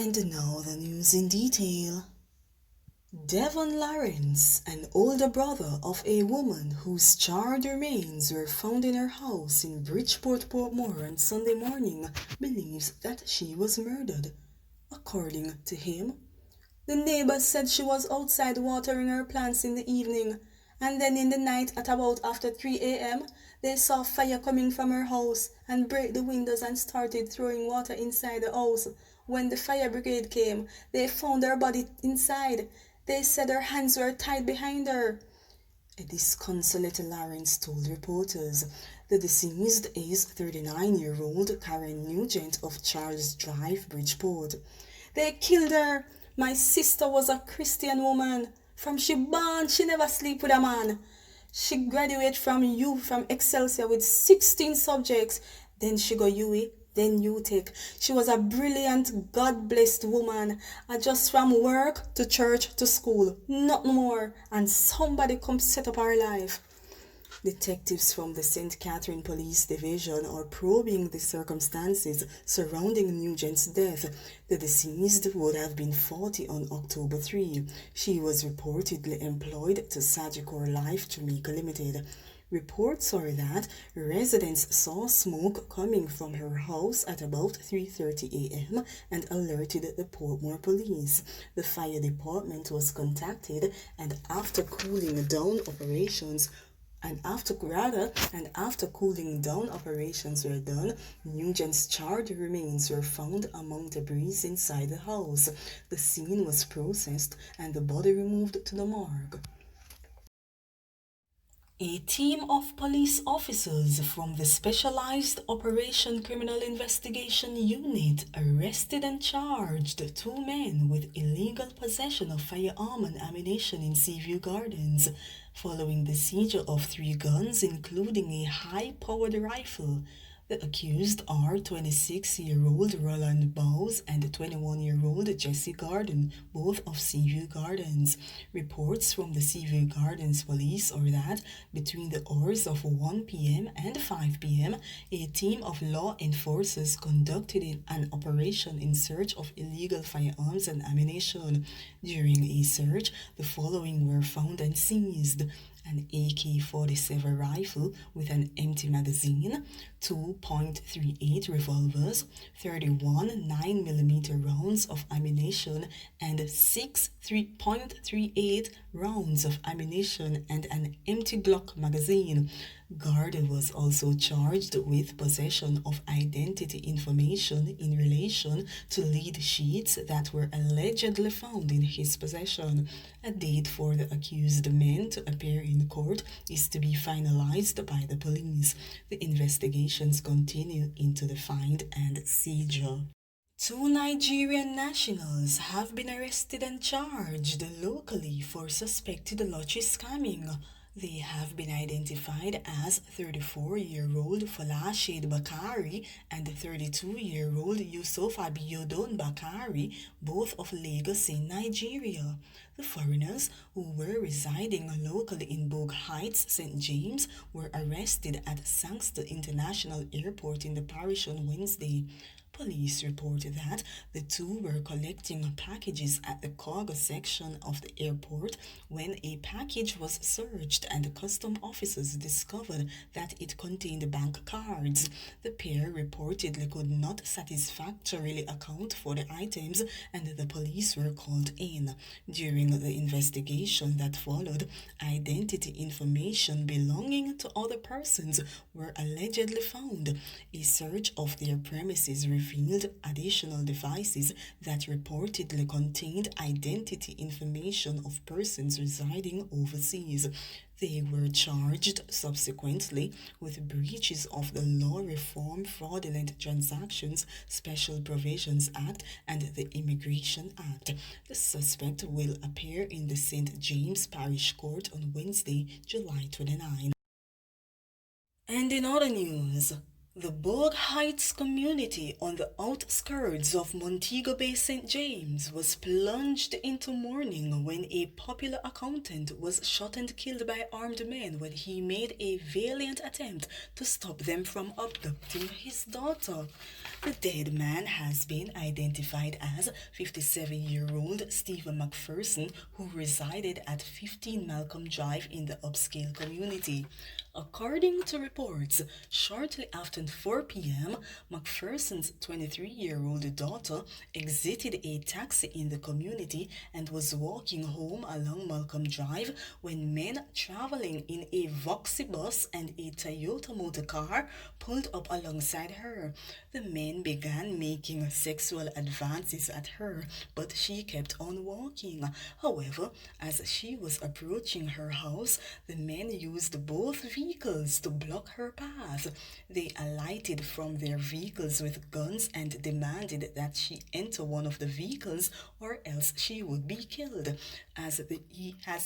And now the news in detail. Devon Lawrence, an older brother of a woman whose charred remains were found in her house in Bridgeport Portmore on Sunday morning, believes that she was murdered. According to him, the neighbors said she was outside watering her plants in the evening, and then in the night at about after 3 a.m., they saw fire coming from her house and break the windows and started throwing water inside the house. When the fire brigade came, they found her body inside. They said her hands were tied behind her. A disconsolate Lawrence told reporters. The deceased is 39-year-old Karen Nugent of Charles Drive, Bridgeport. They killed her. My sister was a Christian woman. From she born, she never sleep with a man. She graduated from Excelsior with 16 subjects. Then she go UE, then UTech. She was a brilliant, God-blessed woman. Just from work to church to school, not more. And somebody come set up her life. Detectives from the St. Catherine Police Division are probing the circumstances surrounding Nugent's death. The deceased would have been 40 on October 3. She was reportedly employed to Sagicor Life Jamaica Limited. Reports are that residents saw smoke coming from her house at about 3:30 a.m. and alerted the Portmore police. The fire department was contacted, and after cooling down operations were done, Nugent's charred remains were found among debris inside the house. The scene was processed and the body removed to the morgue. A team of police officers from the Specialized Operation Criminal Investigation Unit arrested and charged 2 men with illegal possession of firearm and ammunition in Seaview Gardens, following the seizure of 3 guns, including a high-powered rifle. The accused are 26-year-old Roland Bowes and 21-year-old Jesse Garden, both of Seaview Gardens. Reports from the Seaview Gardens police are that between the hours of 1 p.m. and 5 p.m., a team of law enforcers conducted an operation in search of illegal firearms and ammunition. During a search, the following were found and seized: an AK-47 rifle with an empty magazine, 2.38 revolvers, 31 9mm rounds of ammunition, and 6 3.38 rounds of ammunition and an empty Glock magazine. Garda was also charged with possession of identity information in relation to lead sheets that were allegedly found in his possession. A date for the accused men to appear in court is to be finalized by the police. The investigations continue into the find and seizure. 2 Nigerian nationals have been arrested and charged locally for suspected lottery scamming. They have been identified as 34-year-old Folashade Bakari and 32-year-old Yusuf Abiodun Bakari, both of Lagos in Nigeria. The foreigners, who were residing locally in Bogue St.James, were arrested at Sangster International Airport in the parish on Wednesday. Police reported that the 2 were collecting packages at the cargo section of the airport when a package was searched and custom officers discovered that it contained bank cards. The pair reportedly could not satisfactorily account for the items, and the police were called in. During the investigation that followed, identity information belonging to other persons were allegedly found. A search of their premises revealed additional devices that reportedly contained identity information of persons residing overseas. They were charged subsequently with breaches of the Law Reform Fraudulent Transactions Special Provisions Act and the Immigration Act. The suspect will appear in the St. James Parish Court on Wednesday, July 29. And in other news, The Bogue Heights community on the outskirts of Bogue St. James was plunged into mourning when a popular accountant was shot and killed by armed men when he made a valiant attempt to stop them from abducting his daughter. The dead man has been identified as 57-year-old Stephen McPherson, who resided at 15 Malcolm Drive in the upscale community. According to reports, shortly after 4 p.m., McPherson's 23-year-old daughter exited a taxi in the community and was walking home along Malcolm Drive when men traveling in a Voxy bus and a Toyota motor car pulled up alongside her. The men began making sexual advances at her, but she kept on walking. However, as she was approaching her house, the men used both vehicles to block her path. They alighted from their vehicles with guns and demanded that she enter one of the vehicles or else she would be killed. As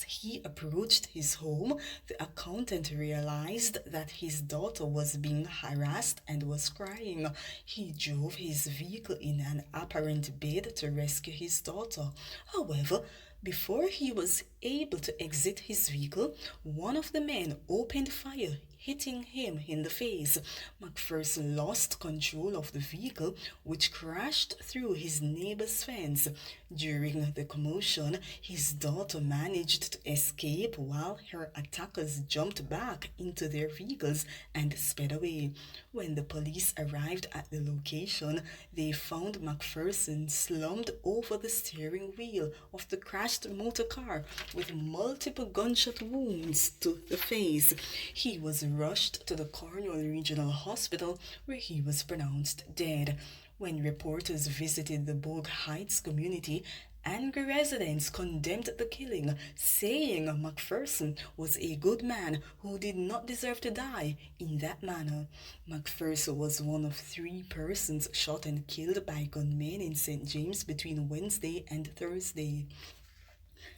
he approached his home, the accountant realized that his daughter was being harassed and was crying. He drove his vehicle in an apparent bid to rescue his daughter. However, before he was able to exit his vehicle, one of the men opened fire, hitting him in the face. McPherson lost control of the vehicle, which crashed through his neighbor's fence. During the commotion, his daughter managed to escape while her attackers jumped back into their vehicles and sped away. When the police arrived at the location, they found McPherson slumped over the steering wheel of the crashed motor car with multiple gunshot wounds to the face. He was rushed to the Cornwall Regional Hospital where he was pronounced dead. When reporters visited the Bogue Heights community, angry residents condemned the killing, saying McPherson was a good man who did not deserve to die in that manner. McPherson was one of 3 persons shot and killed by gunmen in St. James between Wednesday and Thursday.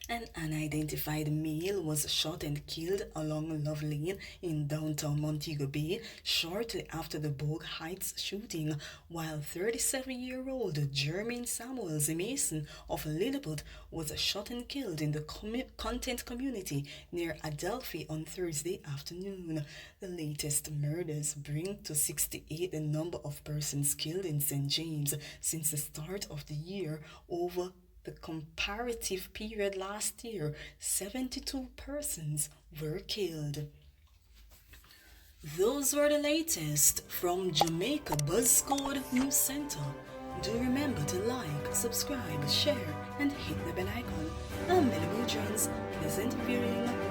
An unidentified male was shot and killed along Love Lane in downtown Montego Bay shortly after the Bogue Heights shooting, while 37-year-old Jermaine Samuels Mason of Lilliput was shot and killed in the content community near Adelphi on Thursday afternoon. The latest murders bring to 68 the number of persons killed in St. James since the start of the year over the comparative period last year. 72 persons were killed. Those were the latest from Jamaica Buzzcode News Center. Do remember to like, subscribe, share, and hit the bell icon. I'm Melanie Trends. Pleasant viewing.